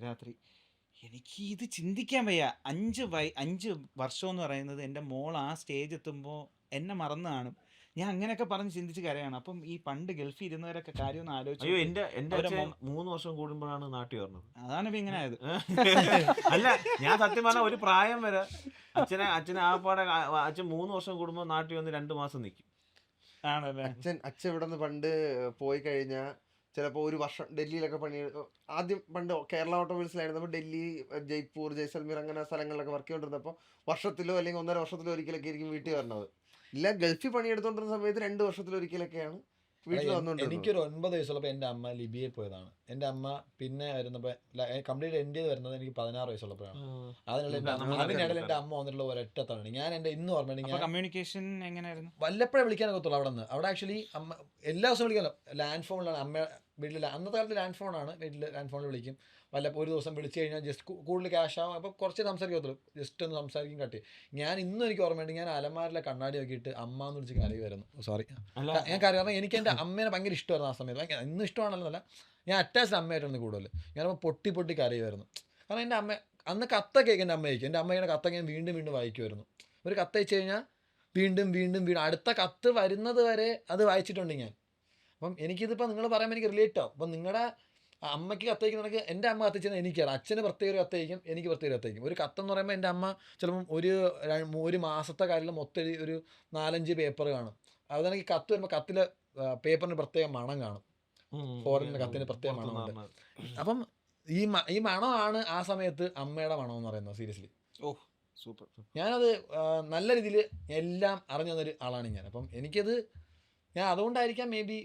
രാത്രി. എനിക്ക് ഇത് ചിന്തിക്കാൻ വയ്യ. 5 വർഷം എന്ന് പറയുന്നത് എൻ്റെ മോൾ ആ സ്റ്റേജ് എത്തുമ്പോൾ എന്നെ മറന്നു കാണും. ഞാൻ അങ്ങനെയൊക്കെ പറഞ്ഞ് ചിന്തിച്ച് കരയാണ്. അപ്പം ഈ പണ്ട് ഗൾഫിൽ ഇരുന്നവരൊക്കെ കാര്യം ഒന്ന് ആലോചിച്ച് അയ്യോ, നോക്ക്. എന്റെ അവരെ അച്ഛൻ 3 വർഷം കൂടുമ്പോഴാണ് നാട്ടിൽ വരുന്നത്. അതാണ് ഇപ്പം ഇങ്ങനെ ആയത്. അല്ല, ഞാൻ സത്യം പറഞ്ഞ ഒരു പ്രായം വരെ അച്ഛനെ ആപ്പാടെ അച്ഛൻ 3 വർഷം കൂടുമ്പോൾ നാട്ടിൽ വന്ന് 2 മാസം നിൽക്കും. ആണല്ലേ? അച്ഛൻ ഇവിടെ നിന്ന് പണ്ട് പോയി കഴിഞ്ഞാൽ ചിലപ്പോൾ ഒരു വർഷം ഡൽഹിയിലൊക്കെ ആദ്യം പണ്ട് കേരള ഓട്ടോമൊബൈൽസിലായിരുന്നപ്പോൾ ഡൽഹി, ജയ്പൂർ, ജയ്സൽമീർ അങ്ങനെ സ്ഥലങ്ങളിലൊക്കെ വർക്ക് ചെയ്തുകൊണ്ടിരുന്നപ്പോൾ വർഷത്തിലോ അല്ലെങ്കിൽ 1.5 വർഷത്തിലോ ഒരിക്കലൊക്കെ ആയിരിക്കും വീട്ടിൽ വരുന്നത്. ഇല്ല, ഗൾഫിൽ പണിയെടുത്തോണ്ടിരുന്ന സമയത്ത് 2 വർഷത്തിലൊരിക്കലൊക്കെയാണ് വീട്ടിൽ വന്നുകൊണ്ടിരുന്നത്. എനിക്കൊരു 9 വയസ്സുള്ളപ്പോൾ എൻ്റെ അമ്മ ലിബിയയിൽ പോയതാണ്. എൻ്റെ അമ്മ പിന്നെ വരുന്നപ്പോൾ കംപ്ലീറ്റ് എൻ്റെ വരുന്നത് എനിക്ക് 16 വയസ്സുള്ളപ്പോഴാണ്. അതിനിടയിൽ എൻ്റെ അമ്മ വന്നിട്ടുള്ള ഒരൊറ്റ തവണ ഞാൻ എൻ്റെ ഇന്ന് ഓർമ്മയുണ്ട്. കമ്മ്യൂണിക്കേഷൻ എങ്ങനെയായിരുന്നു? വല്ലപ്പോഴേ വിളിക്കാനൊക്കത്തുള്ളൂ അവിടെ നിന്ന്. അവിടെ ആക്ച്വലി അമ്മ എല്ലാ ദിവസവും വിളിക്കാമല്ലോ. ലാൻഡ് ഫോണിലാണ് അമ്മ വീട്ടിൽ. അന്നത്തെ കാലത്ത് ലാൻഡ് ഫോണാണ് വീട്ടിൽ. ലാൻഡ് ഫോണിൽ വിളിക്കും. ഒരു ദിവസം വിളിച്ചു കഴിഞ്ഞാൽ ജസ്റ്റ് കൂടുതൽ ക്യാഷ് ആവും. അപ്പോൾ കുറച്ച് സംസാരിക്കത്തുള്ളൂ, ജസ്റ്റ് ഒന്ന് സംസാരിക്കും, കട്ട്. ഞാൻ ഇന്നും എനിക്ക് ഓർമ്മയുണ്ട്, ഞാൻ അലമാരിലെ കണ്ണാടി നോക്കിയിട്ട് അമ്മ എന്ന് വിളിച്ച് കരയുമായിരുന്നു. സോറി, ഞാൻ കാരണം എനിക്ക് എൻ്റെ അമ്മേനെ ഭയങ്കര ഇഷ്ടമായിരുന്നു ആ സമയത്ത്. ഇന്നും ഇഷ്ടമാണെന്നല്ല, ഞാൻ അറ്റാച്ച്ഡ് അമ്മയായിട്ടാണ് കൂടുതൽ. ഞാനപ്പോൾ പൊട്ടി കരയുമായിരുന്നു. കാരണം എൻ്റെ അമ്മ അന്ന് കത്തൊക്കെ എൻ്റെ അമ്മ അയക്കും. എൻ്റെ അമ്മയുടെ കത്തൊക്കെ ഞാൻ വീണ്ടും വായിക്കുമായിരുന്നു. ഒരു കത്ത് അയച്ചു കഴിഞ്ഞാൽ വീണ്ടും അടുത്ത കത്ത് വരുന്നത് വരെ അത് വായിച്ചിട്ടുണ്ട് ഞാൻ. അപ്പം എനിക്കിതിപ്പോൾ നിങ്ങൾ പറയുമ്പോൾ എനിക്ക് റിലേറ്റ് ആവും. അപ്പം നിങ്ങളുടെ അമ്മയ്ക്ക് കത്തയക്കുന്നതൊക്കെ എൻ്റെ അമ്മ കത്തിച്ചത് എനിക്കറിയാം. അച്ഛന് പ്രത്യേക ഒരു കത്തയക്കും, എനിക്ക് പ്രത്യേക കത്തയക്കും. ഒരു കത്തെന്ന് പറയുമ്പോൾ എൻ്റെ അമ്മ ചിലപ്പം ഒരു മാസത്തെ കാര്യം മൊത്തം ഒരു 4-5 പേപ്പർ കാണും. അതെനിക്ക് കത്ത് വരുമ്പോൾ കത്തിലെ പേപ്പറിന് പ്രത്യേക മണം കാണും. ഫോറിൻ്റെ കത്തിന് പ്രത്യേക മണമുണ്ട്. അപ്പം ഈ മണമാണ് ആ സമയത്ത് അമ്മയുടെ മണം എന്ന് പറയുന്നത്. സീരിയസ്ലി. ഓ സൂപ്പർ. ഞാനത് നല്ല രീതിയിൽ എല്ലാം അറിഞ്ഞു തന്നൊരു ആളാണ് ഞാൻ. അപ്പം എനിക്കത് ഞാൻ അതുകൊണ്ടായിരിക്കാം മേ ബി